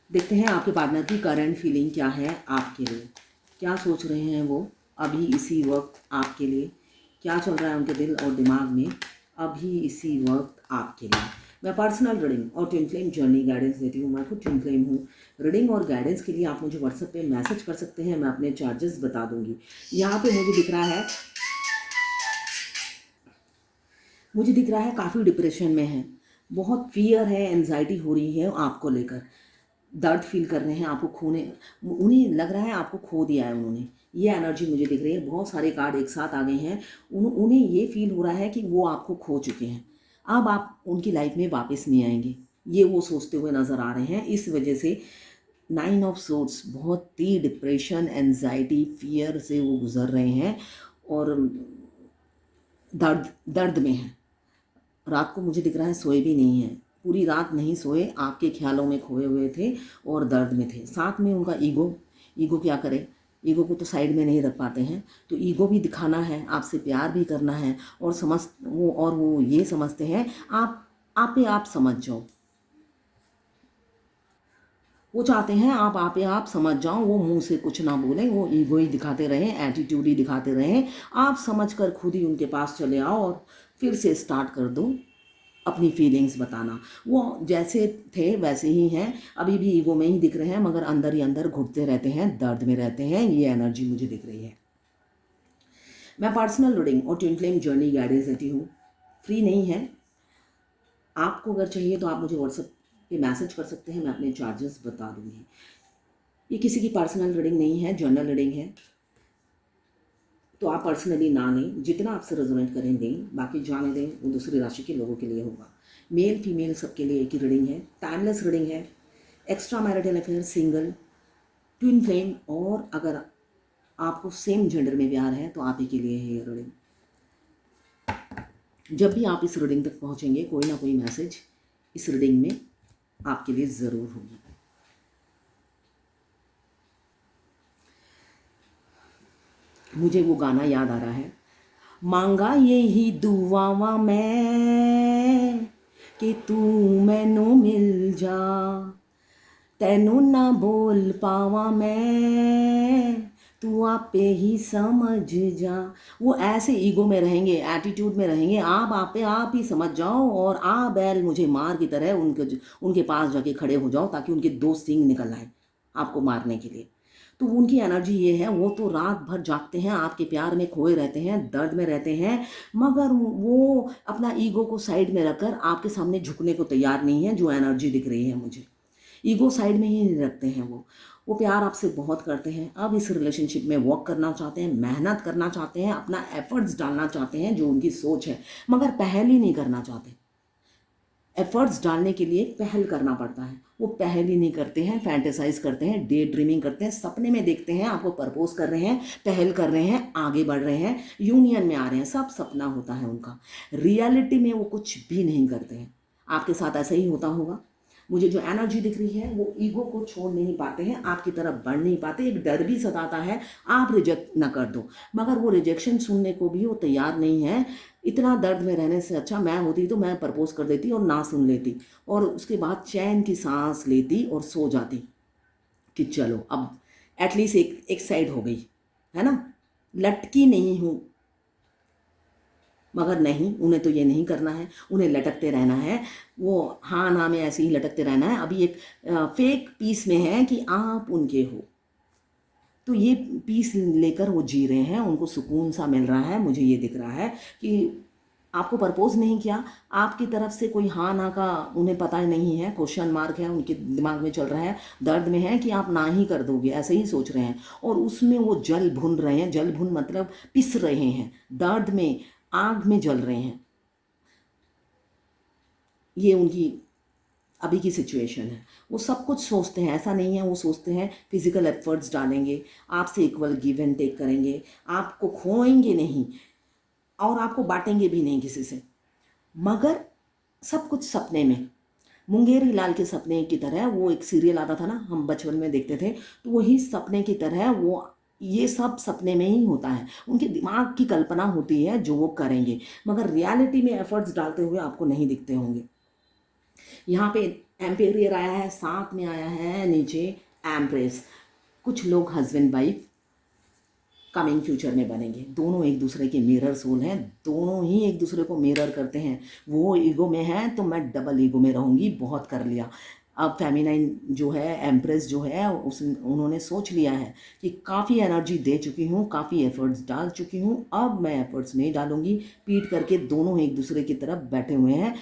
देखते हैं आपके पार्टनर की करंट फीलिंग क्या है आपके लिए, क्या सोच रहे हैं वो अभी इसी वक्त आपके लिए, क्या चल रहा है उनके दिल और दिमाग में अभी इसी वक्त आपके लिए। मैं पर्सनल रीडिंग और ट्विन फ्लेम जर्नी गाइडेंस देती हूँ। मैं खुद ट्विन फ्लेम हूँ। रीडिंग और गाइडेंस के लिए आप मुझे व्हाट्सएप पे मैसेज कर सकते हैं, मैं अपने चार्जेस बता दूंगी। यहाँ पे मुझे दिख रहा है काफ़ी डिप्रेशन में है, बहुत फियर है, एनजाइटी हो रही है आपको लेकर, दर्द फील कर रहे हैं, आपको खोने, उन्हें लग रहा है आपको खो दिया है उन्होंने। ये एनर्जी मुझे दिख रही है, बहुत सारे कार्ड एक साथ आ गए हैं। उन्हें ये फील हो रहा है कि वो आपको खो चुके हैं, अब आप उनकी लाइफ में वापस नहीं आएंगे, ये वो सोचते हुए नज़र आ रहे हैं। इस वजह से 9 ऑफ सोर्ड्स, बहुत ही डिप्रेशन, एनजाइटी, फियर से वो गुजर रहे हैं और दर्द दर्द में हैं। रात को मुझे दिख रहा है सोए भी नहीं हैं, पूरी रात नहीं सोए, आपके ख्यालों में खोए हुए थे और दर्द में थे। साथ में उनका ईगो क्या करे, ईगो को तो साइड में नहीं रख पाते हैं, तो ईगो भी दिखाना है, आपसे प्यार भी करना है और वो ये समझते हैं आप पे आप समझ जाओ। वो चाहते हैं आप पे आप समझ जाओ, वो मुंह से कुछ ना बोलें, वो ईगो ही दिखाते रहें, एटीट्यूड ही दिखाते रहें। आप समझ कर खुद ही उनके पास चले आओ और फिर से स्टार्ट कर दो अपनी फीलिंग्स बताना। वो जैसे थे वैसे ही हैं, अभी भी ईगो में ही दिख रहे हैं, मगर अंदर ही अंदर घुटते रहते हैं, दर्द में रहते हैं। ये एनर्जी मुझे दिख रही है। मैं पर्सनल रीडिंग और ट्विन फ्लेम जर्नी गाइडेंस देती हूँ, फ्री नहीं है। आपको अगर चाहिए तो आप मुझे व्हाट्सएप पे मैसेज कर सकते हैं, मैं अपने चार्जेस बता दूँगी। ये किसी की पर्सनल रीडिंग नहीं है, जर्नल रीडिंग है, तो आप पर्सनली ना लें, जितना आपसे रेजोनेट करें दें, बाकी जाने दें, वो दूसरी राशि के लोगों के लिए होगा। मेल फीमेल सबके लिए एक ही रीडिंग है, टाइमलेस रीडिंग है। Extra marital affair, single, twin flame और अगर आपको सेम जेंडर में प्यार है तो आप ही के लिए है ये रीडिंग। जब भी आप इस रीडिंग तक पहुंचेंगे, कोई ना कोई मैसेज इस रीडिंग में आपके लिए ज़रूर होगी। मुझे वो गाना याद आ रहा है, मांगा यही दुआवा मैं कि तू मैनू मिल जा, तैनू ना बोल पावा मैं, तू आपे ही समझ जा। वो ऐसे ईगो में रहेंगे, एटीट्यूड में रहेंगे, आप पे आप ही समझ जाओ और आ बैल मुझे मार की तरह उनके पास जाके खड़े हो जाओ, ताकि उनके 2 सींग निकल आए आपको मारने के लिए। तो उनकी एनर्जी ये है, वो तो रात भर जागते हैं, आपके प्यार में खोए रहते हैं, दर्द में रहते हैं, मगर वो अपना ईगो को साइड में रखकर आपके सामने झुकने को तैयार नहीं है। जो एनर्जी दिख रही है मुझे, ईगो साइड में ही रखते हैं वो प्यार आपसे बहुत करते हैं। अब इस रिलेशनशिप में वर्क करना चाहते हैं, मेहनत करना चाहते हैं, अपना एफर्ट्स डालना चाहते हैं, जो उनकी सोच है, मगर पहल ही नहीं करना चाहते। एफर्ट्स डालने के लिए पहल करना पड़ता है, वो पहल ही नहीं करते हैं, फैंटेसाइज करते हैं, डे ड्रीमिंग करते हैं, सपने में देखते हैं आपको प्रपोज कर रहे हैं, पहल कर रहे हैं, आगे बढ़ रहे हैं, यूनियन में आ रहे हैं, सब सपना होता है उनका। रियलिटी में वो कुछ भी नहीं करते हैं। आपके साथ ऐसा ही होता होगा। मुझे जो एनर्जी दिख रही है, वो ईगो को छोड़ नहीं पाते हैं, आपकी तरफ बढ़ नहीं पाते। एक डर भी सताता है आप रिजेक्ट ना कर दो, मगर वो रिजेक्शन सुनने को भी वो तैयार नहीं है। इतना दर्द में रहने से अच्छा मैं होती तो मैं प्रपोज कर देती और ना सुन लेती, और उसके बाद चैन की सांस लेती और सो जाती कि चलो अब एटलीस्ट एक साइड हो गई, है ना, लटकी नहीं हूँ। मगर नहीं, उन्हें तो ये नहीं करना है, उन्हें लटकते रहना है, वो हाँ ना में ऐसे ही लटकते रहना है। अभी एक फेक पीस में है कि आप उनके हो, तो ये पीस लेकर वो जी रहे हैं, उनको सुकून सा मिल रहा है। मुझे ये दिख रहा है कि आपको प्रपोज नहीं किया, आपकी तरफ से कोई हाँ ना का उन्हें पता नहीं है, क्वेश्चन मार्क है उनके दिमाग में चल रहा है, दर्द में है कि आप ना ही कर दोगे, ऐसे ही सोच रहे हैं। और उसमें वो जल भुन रहे हैं, जल भुन मतलब पिस रहे हैं, दर्द में आग में जल रहे हैं। ये उनकी अभी की सिचुएशन है। वो सब कुछ सोचते हैं, ऐसा नहीं है, वो सोचते हैं फिजिकल एफर्ट्स डालेंगे, आपसे इक्वल गिव एंड टेक करेंगे, आपको खोएंगे नहीं और आपको बांटेंगे भी नहीं किसी से, मगर सब कुछ सपने में। मुंगेरी लाल के सपने की तरह, वो एक सीरियल आता था ना, हम बचपन में देखते थे, तो वही सपने की तरह वो ये सब सपने में ही होता है। उनके दिमाग की कल्पना होती है जो वो करेंगे, मगर रियलिटी में एफर्ट्स डालते हुए आपको नहीं दिखते होंगे। यहाँ पे एम्पेरियर आया है, साथ में आया है नीचे एम्प्रेस। कुछ लोग हस्बैंड वाइफ कमिंग फ्यूचर में बनेंगे, दोनों एक दूसरे के मिरर सोल हैं, दोनों ही एक दूसरे को मिरर करते हैं। वो ईगो में है तो मैं डबल ईगो में रहूँगी, बहुत कर लिया। अब फेमिनाइन जो है, एम्प्रेस जो है, उन्होंने सोच लिया है कि काफ़ी एनर्जी दे चुकी हूँ, काफ़ी एफर्ट्स डाल चुकी हूँ, अब मैं एफर्ट्स नहीं डालूंगी। पीट करके दोनों एक दूसरे की तरफ बैठे हुए हैं,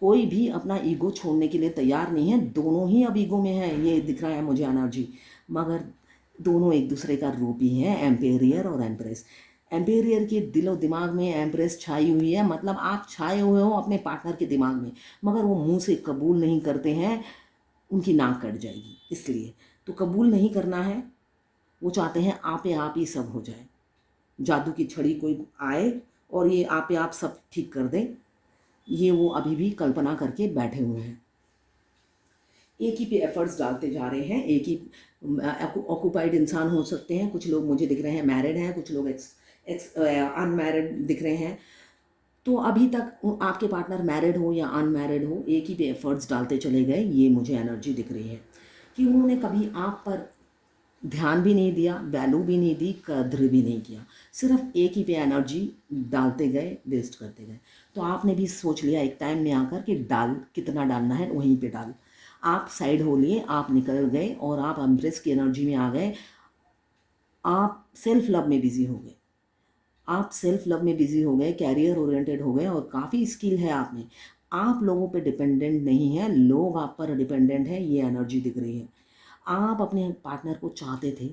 कोई भी अपना ईगो छोड़ने के लिए तैयार नहीं है, दोनों ही अब ईगो में है, ये दिख रहा है मुझे एनर्जी। मगर दोनों एक दूसरे का रूप ही है, एम्पेरियर और एम्प्रेस। एम्पेरियर के दिलो दिमाग में एम्प्रेस छाई हुई है, मतलब आप छाए हुए हो अपने पार्टनर के दिमाग में, मगर वो मुंह से कबूल नहीं करते हैं, उनकी नाक कट जाएगी। इसलिए तो कबूल नहीं करना है, वो चाहते हैं आप ही सब हो जाए, जादू की छड़ी कोई आए और ये आप सब ठीक कर दे, ये वो अभी भी कल्पना करके बैठे हुए हैं। एक ही पे एफर्ट्स डालते जा रहे हैं, एक ही ऑक्यूपाइड इंसान हो सकते हैं। कुछ लोग मुझे दिख रहे हैं मैरिड हैं, कुछ लोग अनमैरिड दिख रहे हैं। तो अभी तक आपके पार्टनर मैरिड हो या अनमैरिड हो, एक ही पे एफर्ट्स डालते चले गए, ये मुझे एनर्जी दिख रही है कि उन्होंने कभी आप पर ध्यान भी नहीं दिया, वैल्यू भी नहीं दी, कद्र भी नहीं किया, सिर्फ एक ही पे एनर्जी डालते गए, वेस्ट करते गए। तो आपने भी सोच लिया एक टाइम में आकर कि डाल कितना डालना है वहीं पे डाल। आप साइड हो लिए, आप निकल गए और आप एम्प्रेस की एनर्जी में आ गए। आप सेल्फ लव में बिजी हो गए, आप सेल्फ लव में बिजी हो गए, कैरियर ओरिएंटेड हो गए और काफ़ी स्किल है आप में। आप लोगों पे डिपेंडेंट नहीं है, लोग आप पर डिपेंडेंट है, ये एनर्जी दिख रही है। आप अपने पार्टनर को चाहते थे,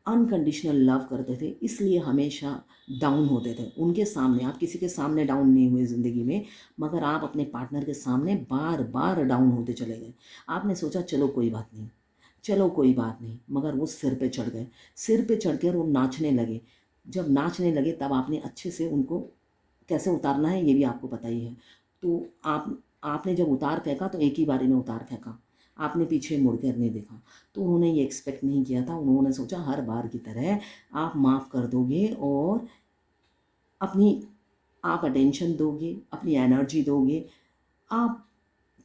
अनकंडीशनल लव करते थे, इसलिए हमेशा डाउन होते थे उनके सामने। आप किसी के सामने डाउन नहीं हुए ज़िंदगी में, मगर आप अपने पार्टनर के सामने बार बार डाउन होते चले गए। आपने सोचा चलो कोई बात नहीं, चलो कोई बात नहीं, मगर वो सिर पे चढ़ गए। सिर पे चढ़कर वो नाचने लगे। जब नाचने लगे तब आपने अच्छे से उनको कैसे उतारना है ये भी आपको पता ही है। तो आपने जब उतार फेंका तो एक ही बारी में उतार फेंका, आपने पीछे मुड़कर नहीं देखा। तो उन्होंने ये एक्सपेक्ट नहीं किया था, उन्होंने सोचा हर बार की तरह आप माफ़ कर दोगे और अपनी आप अटेंशन दोगे, अपनी एनर्जी दोगे, आप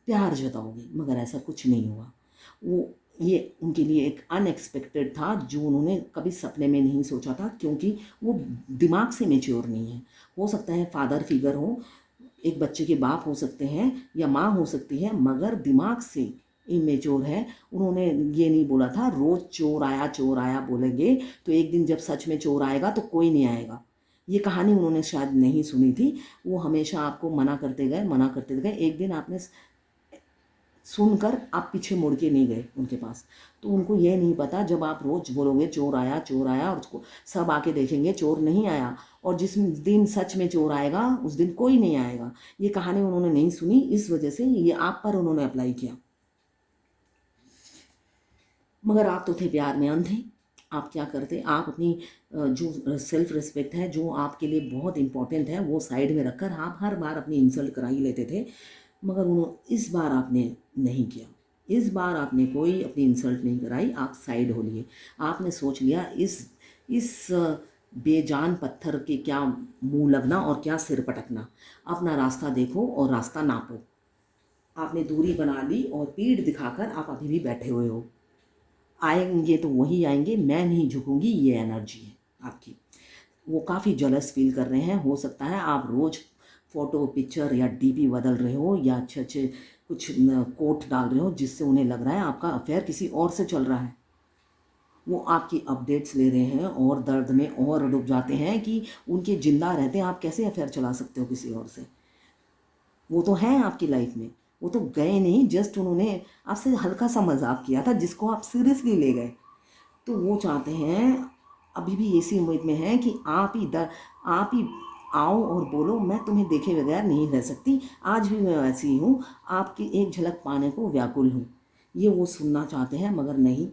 प्यार जताओगे, मगर ऐसा कुछ नहीं हुआ। वो ये उनके लिए एक अनएक्सपेक्टेड था जो उन्होंने कभी सपने में नहीं सोचा था, क्योंकि वो दिमाग से मेच्योर नहीं है। हो सकता है फादर फिगर हो, एक बच्चे के बाप हो सकते हैं या माँ हो सकती है, मगर दिमाग से इमेच्योर है। उन्होंने ये नहीं बोला था रोज़ चोर आया बोलेंगे तो एक दिन जब सच में चोर आएगा तो कोई नहीं आएगा। ये कहानी उन्होंने शायद नहीं सुनी थी। वो हमेशा आपको मना करते गए, मना करते गए। एक दिन आपने सुनकर आप पीछे मुड़ के नहीं गए उनके पास। तो उनको ये नहीं पता जब आप रोज़ बोलोगे चोर आया और उसको सब आके देखेंगे चोर नहीं आया, और जिस दिन सच में चोर आएगा उस दिन कोई नहीं आएगा। ये कहानी उन्होंने नहीं सुनी, इस वजह से ये आप पर उन्होंने अप्लाई किया। मगर आप तो थे प्यार में अंधे। आप क्या करते, आप अपनी जो सेल्फ रिस्पेक्ट है, जो आपके लिए बहुत इंपॉर्टेंट है, वो साइड में रखकर आप हर बार अपनी इंसल्ट करा ही लेते थे। मगर उन्होंने इस बार आपने नहीं किया, इस बार आपने कोई अपनी इंसल्ट नहीं कराई, आप साइड हो लिए। आपने सोच लिया इस बेजान पत्थर के क्या मुंह लगना और क्या सिर पटकना, अपना रास्ता देखो और रास्ता नापो। आपने दूरी बना ली और पीठ दिखाकर आप अभी भी बैठे हुए हो। आएंगे तो वही आएंगे, मैं नहीं झुकूंगी, ये एनर्जी है आपकी। वो काफ़ी जलस फील कर रहे हैं। हो सकता है आप रोज़ फ़ोटो पिक्चर या डीपी बदल रहे हो या अच्छे अच्छे कुछ कोट डाल रहे हो, जिससे उन्हें लग रहा है आपका अफेयर किसी और से चल रहा है। वो आपकी अपडेट्स ले रहे हैं और दर्द में और डूब जाते हैं कि उनके जिंदा रहते आप कैसे अफेयर चला सकते हो किसी और से। वो तो हैं आपकी लाइफ में, वो तो गए नहीं, जस्ट उन्होंने आपसे हल्का सा मजाक किया था जिसको आप सीरियसली ले गए। तो वो चाहते हैं, अभी भी इसी उम्मीद में है कि आप ही आओ और बोलो मैं तुम्हें देखे बगैर नहीं रह सकती, आज भी मैं वैसी ही हूँ, आपकी एक झलक पाने को व्याकुल हूँ। ये वो सुनना चाहते हैं, मगर नहीं।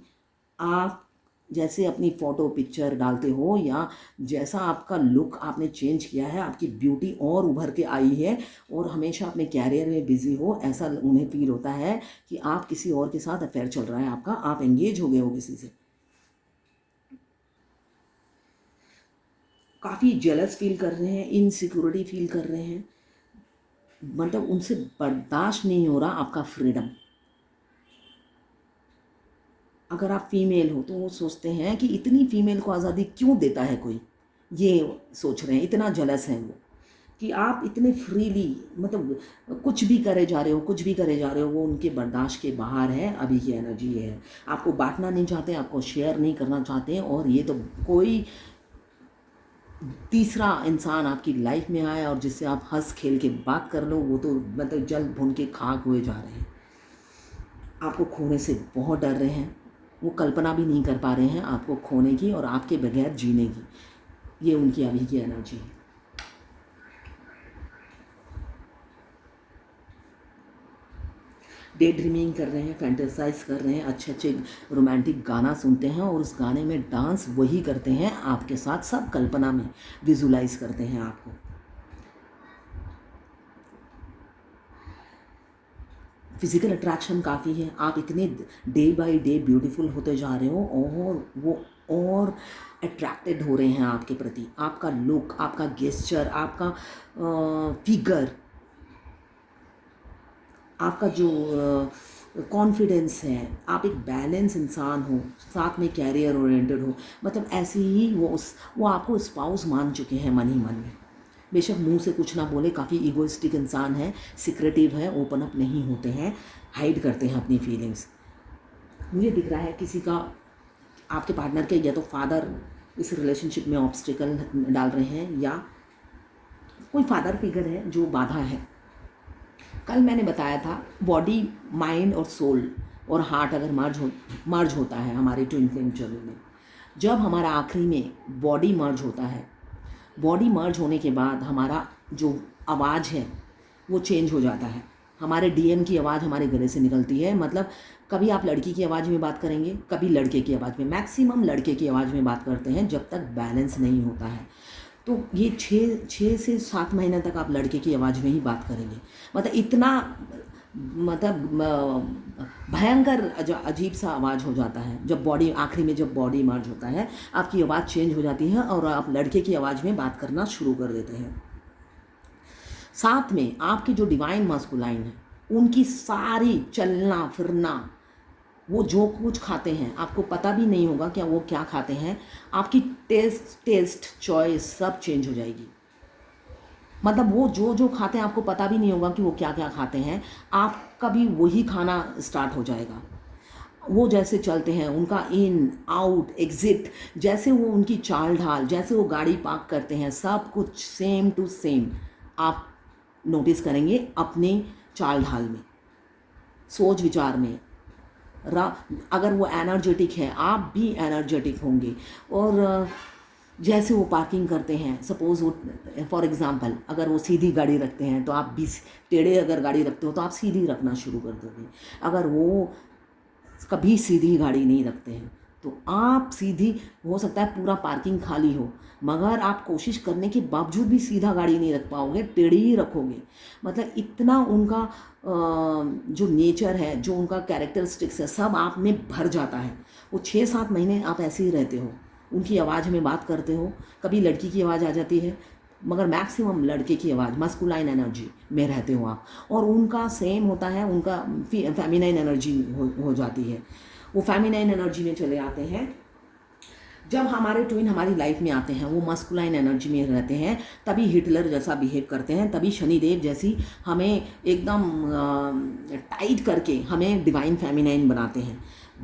आप जैसे अपनी फ़ोटो पिक्चर डालते हो या जैसा आपका लुक आपने चेंज किया है, आपकी ब्यूटी और उभर के आई है और हमेशा अपने कैरियर में बिजी हो, ऐसा उन्हें फील होता है कि आप किसी और के साथ अफेयर चल रहा है आपका, आप एंगेज हो गए हो किसी से। काफ़ी जेलस फील कर रहे हैं, इनसिक्योरिटी फील कर रहे हैं, मतलब उनसे बर्दाश्त नहीं हो रहा आपका फ्रीडम। अगर आप फीमेल हो तो वो सोचते हैं कि इतनी फीमेल को आज़ादी क्यों देता है कोई, ये सोच रहे हैं, इतना जलस हैं वो कि आप इतने फ्रीली मतलब कुछ भी करे जा रहे हो, कुछ भी करे जा रहे हो, वो उनके बर्दाश्त के बाहर है। अभी की एनर्जी है, आपको बांटना नहीं चाहते, आपको शेयर नहीं करना चाहते। और ये तो कोई तीसरा इंसान आपकी लाइफ में आए और जिससे आप हंस खेल के बात कर लो, वो तो मतलब जल भुन के खाक हुए जा रहे हैं। आपको खोने से बहुत डर रहे हैं, वो कल्पना भी नहीं कर पा रहे हैं आपको खोने की और आपके बगैर जीने की। ये उनकी अभी की एनर्जी है। डे ड्रीमिंग कर रहे हैं, फैंटेसाइज कर रहे हैं, अच्छे अच्छे रोमांटिक गाना सुनते हैं और उस गाने में डांस वही करते हैं आपके साथ, सब कल्पना में विजुलाइज करते हैं आपको। फिजिकल अट्रैक्शन काफ़ी है, आप इतने डे बाय डे ब्यूटीफुल होते जा रहे हो और वो और अट्रैक्टेड हो रहे हैं आपके प्रति। आपका लुक, आपका गेस्चर, आपका फिगर, आपका जो कॉन्फिडेंस है, आप एक बैलेंस इंसान हो, साथ में कैरियर ओरिएंटेड हो, मतलब ऐसे ही वो आपको स्पाउस मान चुके हैं मन ही मन में। बेशक मुंह से कुछ ना बोले, काफ़ी ईगोइस्टिक इंसान है, सिक्रेटिव है, ओपन अप नहीं होते हैं, हाइड करते हैं अपनी फीलिंग्स। मुझे दिख रहा है किसी का, आपके पार्टनर के या तो फादर इस रिलेशनशिप में ऑब्स्टिकल डाल रहे हैं या कोई फादर फिगर है जो बाधा है। कल मैंने बताया था बॉडी, माइंड और सोल और हार्ट अगर मर्ज होता है हमारे ट्विन फ्लेम जर्नी में, जब हमारा आखिरी में बॉडी मर्ज होता है, बॉडी मर्ज होने के बाद हमारा जो आवाज़ है वो चेंज हो जाता है। हमारे डीएन की आवाज़ हमारे गले से निकलती है। मतलब कभी आप लड़की की आवाज़ में बात करेंगे, कभी लड़के की आवाज़ में, मैक्सिमम लड़के की आवाज़ में बात करते हैं जब तक बैलेंस नहीं होता है। तो ये 6 से 7 महीने तक आप लड़के की आवाज़ में ही बात करेंगे। मतलब इतना भयंकर अजीब सा आवाज़ हो जाता है जब बॉडी आखिरी में, जब बॉडी मर्ज होता है, आपकी आवाज़ चेंज हो जाती है और आप लड़के की आवाज़ में बात करना शुरू कर देते हैं। साथ में आपकी जो डिवाइन मास्कुलाइन है, उनकी सारी चलना फिरना, वो जो कुछ खाते हैं आपको पता भी नहीं होगा क्या वो क्या खाते हैं। आपकी टेस्ट चॉइस सब चेंज हो जाएगी। मतलब वो जो खाते हैं आपको पता भी नहीं होगा कि वो क्या क्या खाते हैं, आपका भी वही खाना स्टार्ट हो जाएगा। वो जैसे चलते हैं, उनका इन आउट एग्जिट, जैसे वो उनकी चाल ढाल, जैसे वो गाड़ी पार्क करते हैं, सब कुछ सेम टू सेम आप नोटिस करेंगे अपने चाल ढाल में, सोच विचार में। अगर वो एनर्जेटिक है, आप भी एनर्जेटिक होंगे। और जैसे वो पार्किंग करते हैं, सपोज़ वो फॉर एग्ज़ाम्पल अगर वो सीधी गाड़ी रखते हैं तो आप भी टेढ़े अगर गाड़ी रखते हो तो आप सीधी रखना शुरू कर दोगे। अगर वो कभी सीधी गाड़ी नहीं रखते हैं तो आप सीधी, हो सकता है पूरा पार्किंग खाली हो, मगर आप कोशिश करने के बावजूद भी सीधा गाड़ी नहीं रख पाओगे, टेढ़ी ही रखोगे। मतलब इतना उनका जो नेचर है, जो उनका कैरेक्टरिस्टिक्स है, सब आप में भर जाता है। वो 6-7 महीने आप ऐसे ही रहते हो, उनकी आवाज़ में बात करते हो, कभी लड़की की आवाज़ आ जाती है मगर मैक्सिमम लड़के की आवाज़, मस्कुलाइन एनर्जी में रहते हो आप। और उनका सेम होता है, उनका फेमिनाइन एनर्जी हो जाती है, वो फेमिनाइन एनर्जी में चले आते हैं। जब हमारे ट्विन हमारी लाइफ में आते हैं, वो मस्कुलाइन एनर्जी में रहते हैं, तभी हिटलर जैसा बिहेव करते हैं, तभी शनिदेव जैसी हमें एकदम टाइट करके हमें डिवाइन फेमिनाइन बनाते हैं।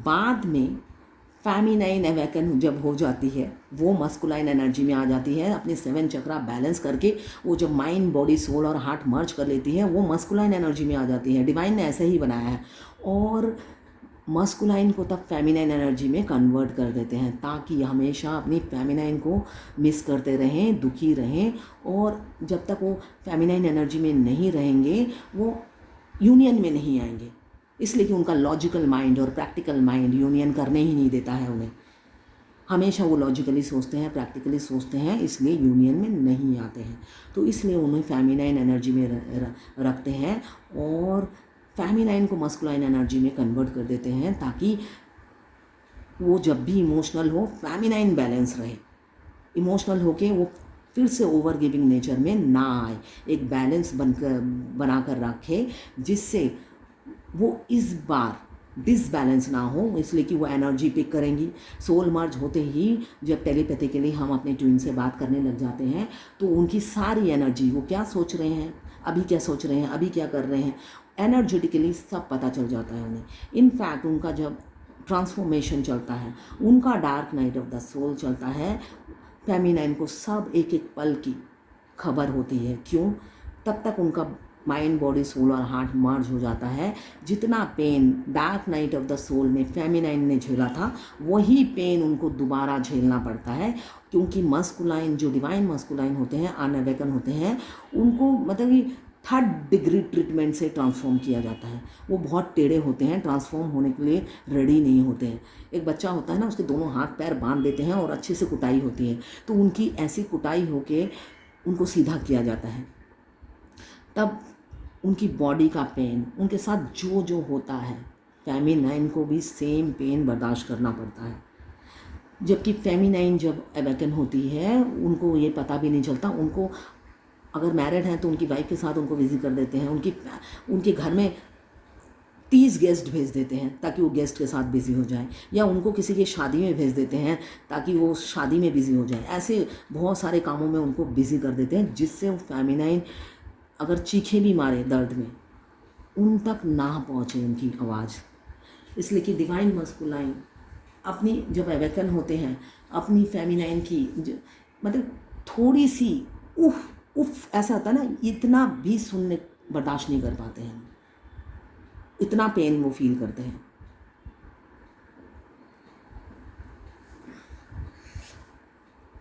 बाद में फेमिनाइन अवेकन जब हो जाती है, वो मस्कुलाइन एनर्जी में आ जाती है, अपने 7 चक्रा बैलेंस करके वो जब माइंड बॉडी सोल और हार्ट मर्ज कर लेती है, वो मस्कुलाइन एनर्जी में आ जाती है। डिवाइन ने ऐसे ही बनाया है और मस्कुलाइन को तब फेमिनाइन एनर्जी में कन्वर्ट कर देते हैं, ताकि हमेशा अपनी फेमिनाइन को मिस करते रहें, दुखी रहें। और जब तक वो फेमिनाइन एनर्जी में नहीं रहेंगे, वो यूनियन में नहीं आएंगे, इसलिए कि उनका लॉजिकल माइंड और प्रैक्टिकल माइंड यूनियन करने ही नहीं देता है उन्हें। हमेशा वो लॉजिकली सोचते हैं, प्रैक्टिकली सोचते हैं, इसलिए यूनियन में नहीं आते हैं। तो इसलिए उन्हें फेमिनाइन एनर्जी में रखते हैं और फेमिनाइन को मस्कुलाइन एनर्जी में कन्वर्ट कर देते हैं, ताकि वो जब भी इमोशनल हो, फेमिनाइन बैलेंस रहे, इमोशनल होके वो फिर से ओवर गिविंग नेचर में ना आए, एक बैलेंस बना कर रखे, जिससे वो इस बार डिसबैलेंस ना हो, इसलिए कि वो एनर्जी पिक करेंगी। सोल मर्ज होते ही जब टेलीपैथिकली हम अपने ट्विन से बात करने लग जाते हैं तो उनकी सारी एनर्जी, वो क्या सोच रहे हैं, अभी क्या सोच रहे हैं, अभी क्या कर रहे हैं, एनर्जेटिकली सब पता चल जाता है उन्हें। इनफैक्ट उनका जब ट्रांसफॉर्मेशन चलता है, उनका dark night of the soul चलता है, फेमिनाइन को सब एक एक पल की खबर होती है। क्यों? तब तक उनका माइंड, बॉडी, सोल और हार्ट मर्ज हो जाता है। जितना pain dark night of the soul में फेमिनाइन ने झेला था, वही पेन उनको दोबारा झेलना पड़ता है, क्योंकि मस्कुलाइन, जो डिवाइन मस्कुलाइन होते हैं, अनअवेकन होते हैं, उनको मतलब कि 3rd डिग्री ट्रीटमेंट से ट्रांसफॉर्म किया जाता है। वो बहुत टेढ़े होते हैं, ट्रांसफॉर्म होने के लिए रेडी नहीं होते हैं। एक बच्चा होता है ना, उसके दोनों हाथ पैर बांध देते हैं और अच्छे से कुटाई होती है, तो उनकी ऐसी कुटाई होके उनको सीधा किया जाता है। तब उनकी बॉडी का पेन, उनके साथ जो जो होता है, फेमिनाइन को भी सेम पेन बर्दाश्त करना पड़ता है। जबकि फेमिनाइन जब अवेकन होती है, उनको ये पता भी नहीं चलता। उनको अगर मैरिड हैं तो उनकी वाइफ के साथ उनको विजिट कर देते हैं, उनके घर में 30 गेस्ट भेज देते हैं ताकि वो गेस्ट के साथ बिज़ी हो जाए, या उनको किसी की शादी में भेज देते हैं ताकि वो शादी में बिज़ी हो जाए। ऐसे बहुत सारे कामों में उनको बिज़ी कर देते हैं, जिससे वो फेमिनाइन अगर चीखे भी मारे दर्द में, उन तक ना पहुँचे उनकी आवाज़। इसलिए कि डिवाइन मस्कुलाइन अपनी जब अवेकन होते हैं, अपनी फेमिनाइन की मतलब थोड़ी सी उफ उफ ऐसा होता है ना, इतना भी सुनने बर्दाश्त नहीं कर पाते हैं, इतना पेन वो फील करते हैं।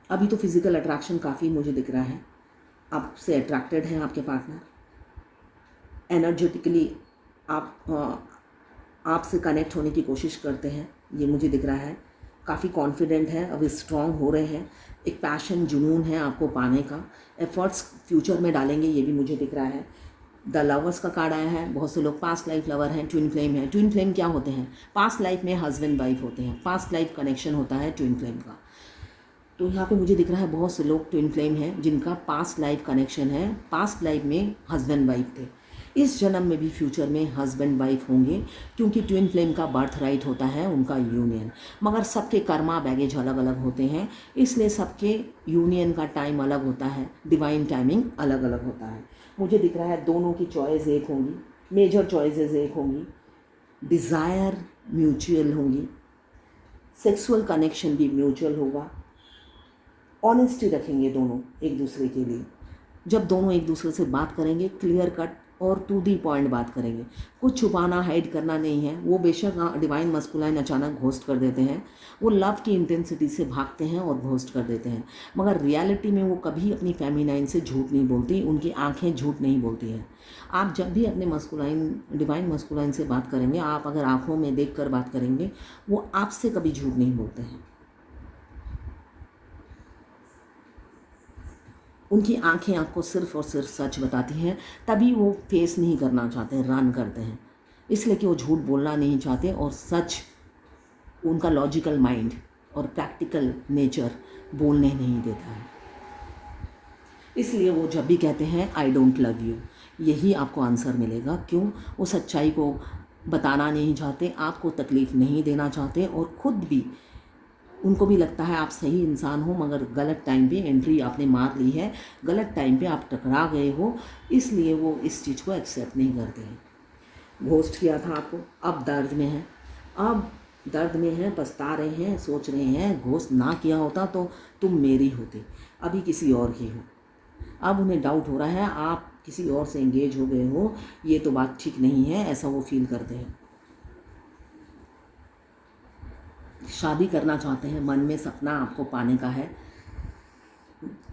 अभी तो फिजिकल अट्रैक्शन काफ़ी मुझे दिख रहा है, आपसे अट्रैक्टेड हैं आपके पार्टनर, एनर्जेटिकली आपसे कनेक्ट होने की कोशिश करते हैं, ये मुझे दिख रहा है। काफ़ी कॉन्फिडेंट है, अभी स्ट्रॉन्ग हो रहे हैं, एक पैशन, जुनून है आपको पाने का, एफर्ट्स फ्यूचर में डालेंगे, ये भी मुझे दिख रहा है। द लवर्स का कार्ड आया है। बहुत से लोग पास्ट लाइफ लवर हैं, ट्विन फ्लेम है। ट्विन फ्लेम क्या होते हैं? पास्ट लाइफ में हस्बैंड वाइफ होते हैं, पास्ट लाइफ कनेक्शन होता है ट्विन फ्लेम का। तो यहाँ पे मुझे दिख रहा है बहुत से लोग ट्विन फ्लेम हैं जिनका पास्ट लाइफ कनेक्शन है, पास्ट लाइफ में हस्बैंड वाइफ थे, इस जन्म में भी फ्यूचर में हस्बैंड वाइफ होंगे, क्योंकि ट्विन फ्लेम का बर्थ राइट होता है उनका यूनियन। मगर सबके कर्मा बैगेज अलग अलग होते हैं, इसलिए सबके यूनियन का टाइम अलग होता है, डिवाइन टाइमिंग अलग अलग होता है। मुझे दिख रहा है दोनों की चॉइस एक होंगी, मेजर चॉइसेस एक होंगी, डिज़ायर म्यूचुअल होंगी, सेक्सुअल कनेक्शन भी म्यूचुअल होगा, ऑनेस्टी रखेंगे दोनों एक दूसरे के लिए। जब दोनों एक दूसरे से बात करेंगे, क्लियर कट और टू दी पॉइंट बात करेंगे, कुछ छुपाना, हाइड करना नहीं है। वो बेशक डिवाइन मस्कुलाइन अचानक घोस्ट कर देते हैं, वो लव की इंटेंसिटी से भागते हैं और घोस्ट कर देते हैं, मगर रियलिटी में वो कभी अपनी फेमिनाइन से झूठ नहीं बोलती, उनकी आंखें झूठ नहीं बोलती हैं। आप जब भी अपने मस्कुलाइन, डिवाइन मस्कुलाइन से बात करेंगे, आप अगर आंखों में देख कर बात करेंगे, वो आपसे कभी झूठ नहीं बोलते हैं। उनकी आंखें आपको सिर्फ और सिर्फ सच बताती हैं, तभी वो फेस नहीं करना चाहते, रन करते हैं, इसलिए कि वो झूठ बोलना नहीं चाहते, और सच उनका लॉजिकल माइंड और प्रैक्टिकल नेचर बोलने नहीं देता है। इसलिए वो जब भी कहते हैं आई डोंट लव यू, यही आपको आंसर मिलेगा। क्यों? वो सच्चाई को बताना नहीं चाहते, आपको तकलीफ़ नहीं देना चाहते, और ख़ुद भी उनको भी लगता है आप सही इंसान हो, मगर गलत टाइम पे एंट्री आपने मार ली है, गलत टाइम पे आप टकरा गए हो, इसलिए वो इस चीज़ को एक्सेप्ट नहीं करते हैं। घोस्ट किया था आपको, अब दर्द में है, अब दर्द में हैं, पछता रहे हैं, सोच रहे हैं घोस्ट ना किया होता तो तुम मेरी होती, अभी किसी और की हो। अब उन्हें डाउट हो रहा है आप किसी और से एंगेज हो गए हो, ये तो बात ठीक नहीं है, ऐसा वो फील करते हैं। शादी करना चाहते हैं, मन में सपना आपको पाने का है,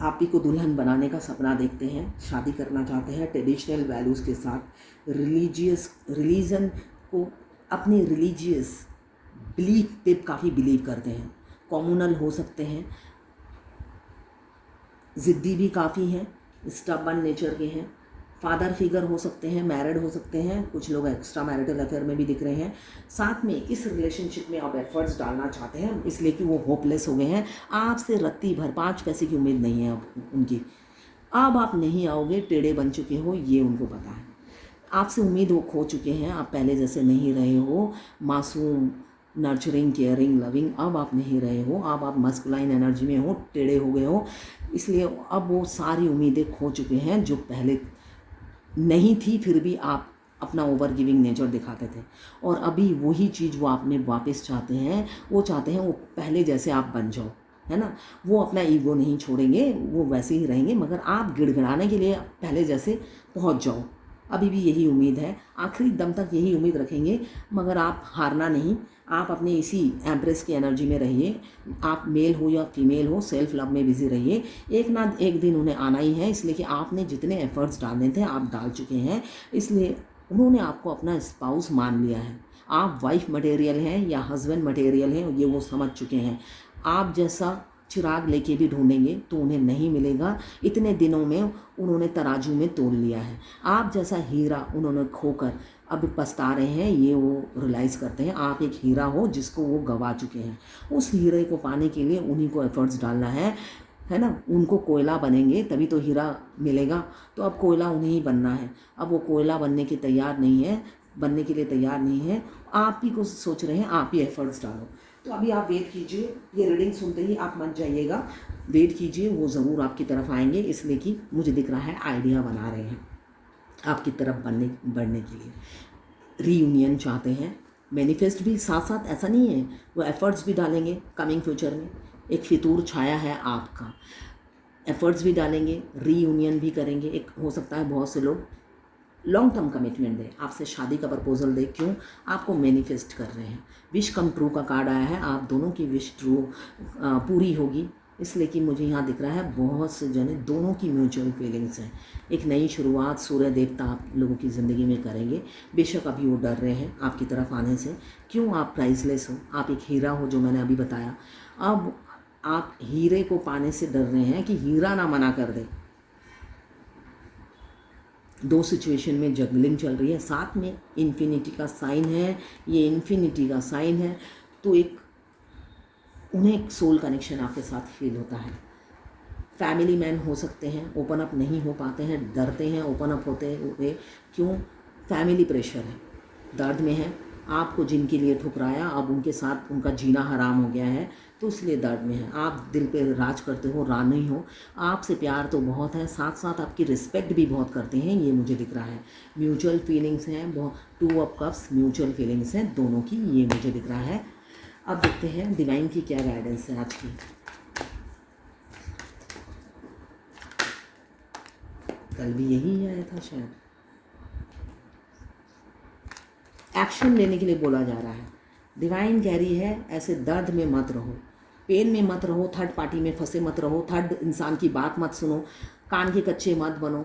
आप ही को दुल्हन बनाने का सपना देखते हैं, शादी करना चाहते हैं ट्रेडिशनल वैल्यूज़ के साथ, रिलीजन को, अपने रिलीजियस बिलीफ पे काफ़ी बिलीव करते हैं, कम्युनल हो सकते हैं, ज़िद्दी भी काफ़ी हैं, स्टबर्न नेचर के हैं, फादर फिगर हो सकते हैं, मैरिड हो सकते हैं, कुछ लोग एक्स्ट्रा मैरिटल अफेयर में भी दिख रहे हैं। साथ में इस रिलेशनशिप में आप एफर्ट्स डालना चाहते हैं, इसलिए कि वो होपलेस हो गए हैं, आपसे रत्ती भर 5 पैसे की उम्मीद नहीं है अब उनकी, अब आप नहीं आओगे, टेढ़े बन चुके हो, ये उनको पता है। आपसे उम्मीद वो खो चुके हैं, आप पहले जैसे नहीं रहे हो मासूम, नर्चरिंग, केयरिंग, लविंग, अब आप नहीं रहे हो, अब आप मस्कुलाइन एनर्जी में हो, टेढ़े हो गए हो, इसलिए अब वो सारी उम्मीदें खो चुके हैं जो पहले नहीं थी, फिर भी आप अपना ओवर गिविंग नेचर दिखाते थे। और अभी वही चीज़ वो आपने वापस चाहते हैं, वो चाहते हैं वो पहले जैसे आप बन जाओ, है ना। वो अपना ईगो नहीं छोड़ेंगे, वो वैसे ही रहेंगे, मगर आप गिड़गिड़ाने के लिए पहले जैसे पहुंच जाओ। अभी भी यही उम्मीद है, आखिरी दम तक यही उम्मीद रखेंगे, मगर आप हारना नहीं, आप अपने इसी एम्प्रेस की एनर्जी में रहिए। आप मेल हो या फीमेल हो, सेल्फ लव में बिजी रहिए। एक ना एक दिन उन्हें आना ही है, इसलिए कि आपने जितने एफर्ट्स डालने थे आप डाल चुके हैं, इसलिए उन्होंने आपको अपना स्पाउस मान लिया है। आप वाइफ मटेरियल हैं या हस्बैंड मटेरियल हैं, ये वो समझ चुके हैं। आप जैसा चिराग लेके भी ढूंढेंगे तो उन्हें नहीं मिलेगा। इतने दिनों में उन्होंने तराजू में तोल लिया है। आप जैसा हीरा उन्होंने खोकर अब पछता रहे हैं, ये वो रियलाइज़ करते हैं। आप एक हीरा हो जिसको वो गवा चुके हैं। उस हीरे को पाने के लिए उन्हीं को एफर्ट्स डालना है ना। उनको कोयला बनेंगे तभी तो हीरा मिलेगा, तो अब कोयला उन्हें ही बनना है। अब वो कोयला बनने के तैयार नहीं है, बनने के लिए तैयार नहीं है, आप ही को सोच रहे हैं, आप ही एफर्ट्स डालो। तो अभी आप वेट कीजिए, ये रीडिंग सुनते ही आप मत जाइएगा, वेट कीजिए, वो ज़रूर आपकी तरफ आएंगे, इसलिए कि मुझे दिख रहा है आइडिया बना रहे हैं आपकी तरफ बढ़ने के लिए। रीयूनियन चाहते हैं, मैनिफेस्ट भी साथ साथ, ऐसा नहीं है, वो एफर्ट्स भी डालेंगे कमिंग फ्यूचर में। एक फितूर छाया है आपका, एफर्ट्स भी डालेंगे, रीयूनियन भी करेंगे। एक हो सकता है बहुत से लोग लॉन्ग टर्म कमिटमेंट दें, आपसे शादी का प्रपोजल दें, क्यों, आपको मैनिफेस्ट कर रहे हैं। विश कम ट्रू का कार्ड आया है, आप दोनों की विश पूरी होगी, इसलिए कि मुझे यहाँ दिख रहा है बहुत से जने, दोनों की म्यूचुअल फीलिंग्स हैं। एक नई शुरुआत सूर्य देवता आप लोगों की ज़िंदगी में करेंगे। बेशक अभी वो डर रहे हैं आपकी तरफ आने से, क्यों, आप प्राइसलेस हो, आप एक हीरा हो जो मैंने अभी बताया। अब आप हीरे को पाने से डर रहे हैं कि हीरा ना मना कर दे। दो सिचुएशन में जगलिंग चल रही है, साथ में इन्फिनिटी का साइन है, ये इन्फिनिटी का साइन है, तो एक उन्हें एक सोल कनेक्शन आपके साथ फील होता है। फैमिली मैन हो सकते हैं, ओपन अप नहीं हो पाते हैं, डरते हैं ओपन अप होते हुए, क्यों, फैमिली प्रेशर है, दर्द में है, आपको जिनके लिए ठुकराया अब उनके साथ उनका जीना हराम हो गया है, तो इसलिए दर्द में है। आप दिल पे राज करते हो, रानी हो, आपसे प्यार तो बहुत है, साथ साथ आपकी रिस्पेक्ट भी बहुत करते हैं, ये मुझे दिख रहा है। म्यूचुअल फीलिंग्स हैं, बहुत 2 ऑफ कप्स म्यूचुअल फीलिंग्स हैं दोनों की, ये मुझे दिख रहा है। अब देखते हैं डिवाइन की क्या गाइडेंस है आज की। कल भी यही आया था शायद। एक्शन लेने के लिए बोला जा रहा है। डिवाइन कह रही है ऐसे दर्द में मत रहो, पेन में मत रहो, थर्ड पार्टी में फंसे मत रहो, थर्ड इंसान की बात मत सुनो, कान के कच्चे मत बनो,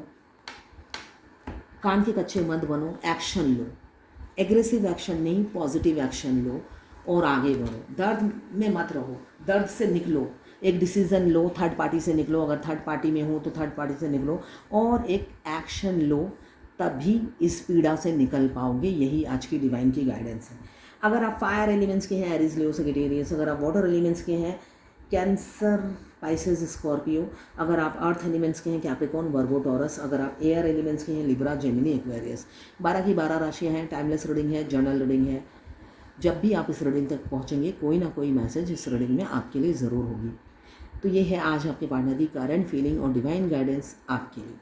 कान के कच्चे मत बनो, एक्शन लो, एग्रेसिव एक्शन नहीं, पॉजिटिव एक्शन लो और आगे बढ़ो। दर्द में मत रहो, दर्द से निकलो, एक डिसीज़न लो, थर्ड पार्टी से निकलो, अगर थर्ड पार्टी में हो तो थर्ड पार्टी से निकलो और एक एक्शन लो, तभी इस पीड़ा से निकल पाओगे। यही आज की डिवाइन की गाइडेंस है। अगर आप फायर एलिमेंट्स के हैं, एरीज, लियो, सजिटेरियस, अगर आप वाटर एलिमेंट्स के हैं, कैंसर, पाइसेस, स्कॉर्पियो, अगर आप अर्थ एलिमेंट्स के हैं, कैप्रिकॉर्न, वर्गो, टॉरस, अगर आप एयर एलिमेंट्स के हैं, लिब्रा, जेमिनी, एक्वेरियस। 12 की 12 राशियाँ हैं, टाइमलेस रीडिंग है, जर्नल रीडिंग है। जब भी आप इस रीडिंग तक पहुँचेंगे कोई ना कोई मैसेज इस रीडिंग में आपके लिए ज़रूर होगी। तो ये है आज आपके पार्टनर की करंट फीलिंग और डिवाइन गाइडेंस आपके लिए।